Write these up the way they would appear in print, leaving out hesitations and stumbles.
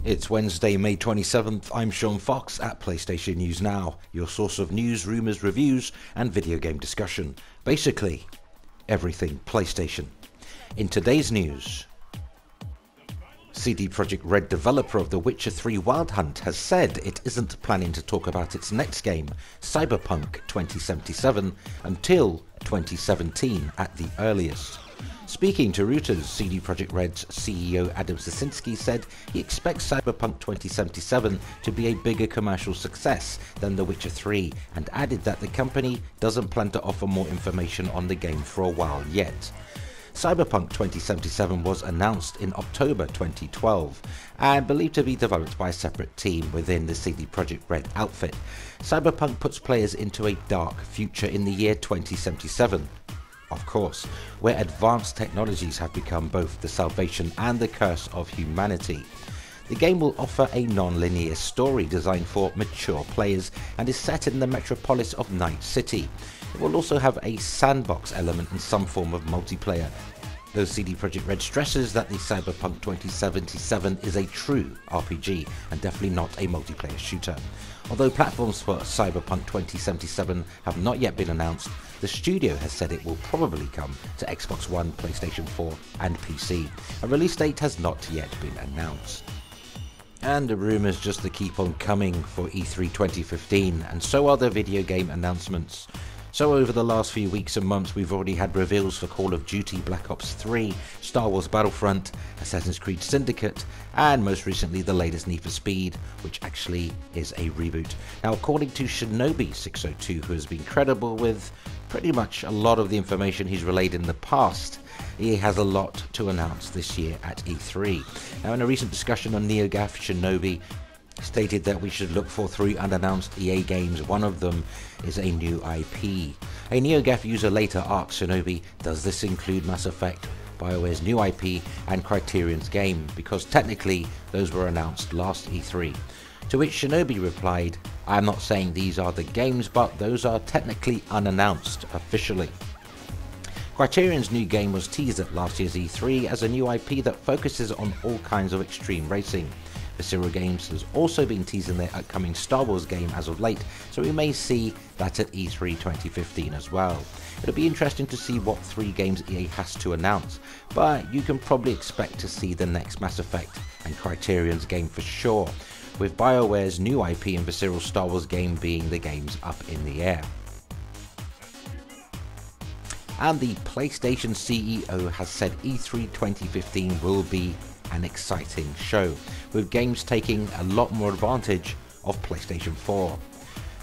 It's Wednesday, May 27th. I'm Sean Fox at PlayStation News Now, your source of news, rumours, reviews and video game discussion. Basically, everything PlayStation. In today's news, CD Projekt Red developer of The Witcher 3 Wild Hunt has said it isn't planning to talk about its next game, Cyberpunk 2077, until 2017 at the earliest. Speaking to Reuters, CD Projekt Red's CEO Adam Sasinski said he expects Cyberpunk 2077 to be a bigger commercial success than The Witcher 3, and added that the company doesn't plan to offer more information on the game for a while yet. Cyberpunk 2077 was announced in October 2012 and believed to be developed by a separate team within the CD Projekt Red outfit. Cyberpunk puts players into a dark future in the year 2077. Of course, where advanced technologies have become both the salvation and the curse of humanity. The game will offer a non-linear story designed for mature players and is set in the metropolis of Night City. It will also have a sandbox element and some form of multiplayer, though CD Projekt Red stresses that the Cyberpunk 2077 is a true RPG and definitely not a multiplayer shooter. Although platforms for Cyberpunk 2077 have not yet been announced, the studio has said it will probably come to Xbox One, PlayStation 4 and PC. A release date has not yet been announced. And the rumours just to keep on coming for E3 2015, and so are the video game announcements. So over the last few weeks and months we've already had reveals for Call of Duty Black Ops 3, Star Wars Battlefront, Assassin's Creed Syndicate, and most recently the latest Need for Speed, which actually is a reboot. Now according to Shinobi602, who has been credible with pretty much a lot of the information he's relayed in the past, he has a lot to announce this year at E3. Now in a recent discussion on NeoGAF, Shinobi stated that we should look for 3 unannounced EA games. One of them is a new IP. A NeoGAF user later asked Shinobi, does this include Mass Effect, BioWare's new IP and Criterion's game, because technically those were announced last E3. To which Shinobi replied, I'm not saying these are the games, but those are technically unannounced officially. Criterion's new game was teased at last year's E3 as a new IP that focuses on all kinds of extreme racing. Visceral Games has also been teasing their upcoming Star Wars game as of late, so we may see that at E3 2015 as well. It'll be interesting to see what 3 games EA has to announce, but you can probably expect to see the next Mass Effect and Criterion's game for sure, with BioWare's new IP and Visceral Star Wars game being the games up in the air. And the PlayStation CEO has said E3 2015 will be an exciting show, with games taking a lot more advantage of PlayStation 4.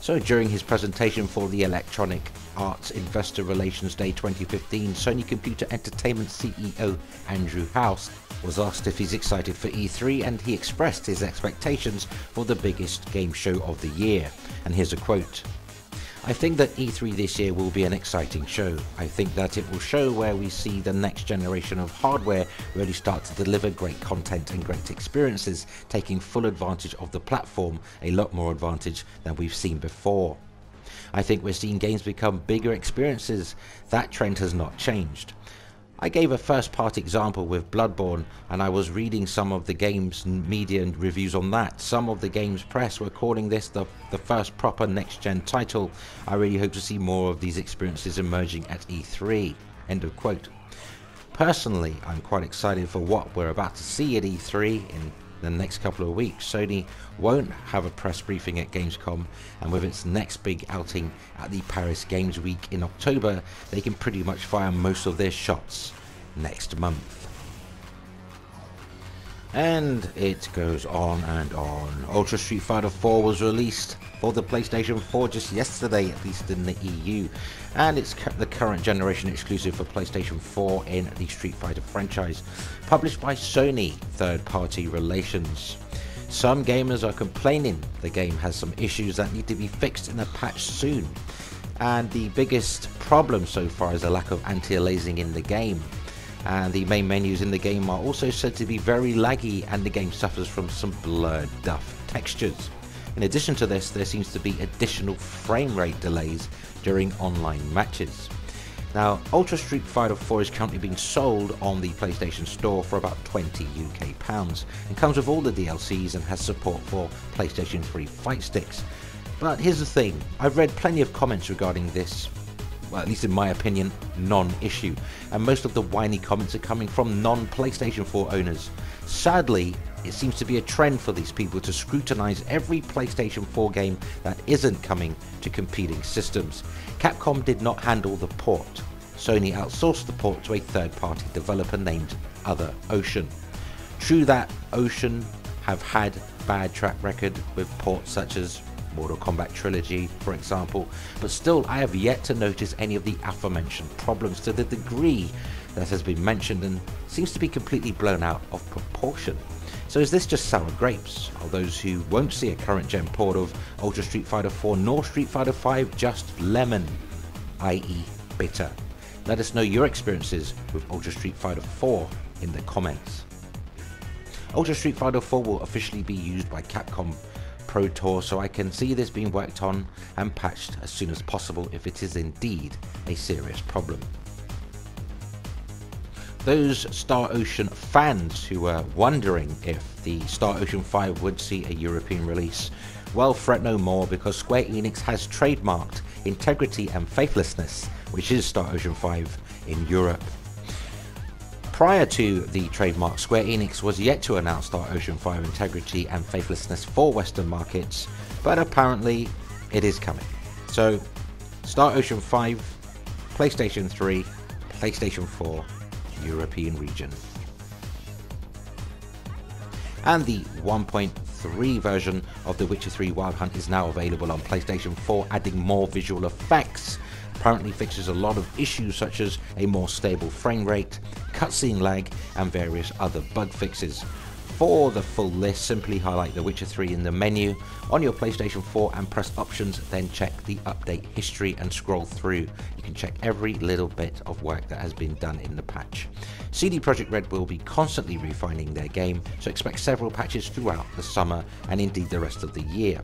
So during his presentation for the Electronic Arts Investor Relations Day 2015, Sony Computer Entertainment CEO Andrew House was asked if he's excited for E3, and he expressed his expectations for the biggest game show of the year. And here's a quote. I think that E3 this year will be an exciting show. I think that it will show where we see the next generation of hardware really start to deliver great content and great experiences, taking full advantage of the platform, a lot more advantage than we've seen before. I think we're seeing games become bigger experiences. That trend has not changed. I gave a first part example with Bloodborne, and I was reading some of the game's media and reviews on that. Some of the game's press were calling this the first proper next-gen title. I really hope to see more of these experiences emerging at E3. End of quote. Personally, I'm quite excited for what we're about to see at E3 in the next couple of weeks. Sony won't have a press briefing at Gamescom, and with its next big outing at the Paris Games Week in October, they can pretty much fire most of their shots next month. And it goes on and on. Ultra Street Fighter 4 was released for the PlayStation 4 just yesterday, at least in the EU, and it's the current generation exclusive for PlayStation 4 in the Street Fighter franchise, published by Sony Third-Party Relations. Some gamers are complaining the game has some issues that need to be fixed in a patch soon, and the biggest problem so far is a lack of anti-aliasing in the game. And the main menus in the game are also said to be very laggy, and the game suffers from some blurred duff textures. In addition to this, there seems to be additional frame rate delays during online matches. Now, Ultra Street Fighter 4 is currently being sold on the PlayStation Store for about £20 UK and comes with all the DLCs and has support for PlayStation 3 fight sticks. But here's the thing, I've read plenty of comments regarding this, well, at least in my opinion, non-issue, and most of the whiny comments are coming from non-PlayStation 4 owners. Sadly, it seems to be a trend for these people to scrutinize every PlayStation 4 game that isn't coming to competing systems. Capcom did not handle the port. Sony outsourced the port to a third-party developer named Other Ocean. True that Ocean have had bad track record with ports such as Mortal Kombat Trilogy, for example, but still I have yet to notice any of the aforementioned problems to the degree that has been mentioned, and seems to be completely blown out of proportion. So is this just sour grapes? Are those who won't see a current gen port of Ultra Street Fighter 4 nor Street Fighter 5 just lemon, i.e. bitter? Let us know your experiences with Ultra Street Fighter 4 in the comments. Ultra Street Fighter 4 will officially be used by Capcom Pro Tour, so I can see this being worked on and patched as soon as possible if it is indeed a serious problem. Those Star Ocean fans who were wondering if the Star Ocean 5 would see a European release, well, fret no more, because Square Enix has trademarked Integrity and Faithlessness, which is Star Ocean 5 in Europe. Prior to the trademark, Square Enix was yet to announce Star Ocean 5 Integrity and Faithlessness for Western markets, but apparently it is coming. So, Star Ocean 5, PlayStation 3, PlayStation 4, European region. And the 1.3 version of The Witcher 3 Wild Hunt is now available on PlayStation 4, adding more visual effects. Apparently fixes a lot of issues such as a more stable frame rate, cutscene lag, and various other bug fixes. For the full list, simply highlight The Witcher 3 in the menu on your PlayStation 4 and press options, then check the update history and scroll through. You can check every little bit of work that has been done in the patch. CD Projekt Red will be constantly refining their game, so expect several patches throughout the summer and indeed the rest of the year.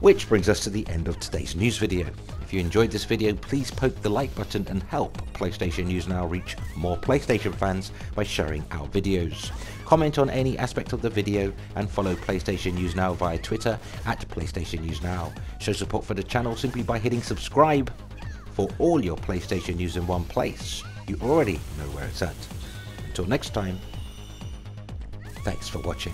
Which brings us to the end of today's news video. If you enjoyed this video, please poke the like button and help PlayStation News Now reach more PlayStation fans by sharing our videos. Comment on any aspect of the video and follow PlayStation News Now via Twitter at PlayStation News Now. Show support for the channel simply by hitting subscribe for all your PlayStation news in one place. You already know where it's at. Until next time, thanks for watching.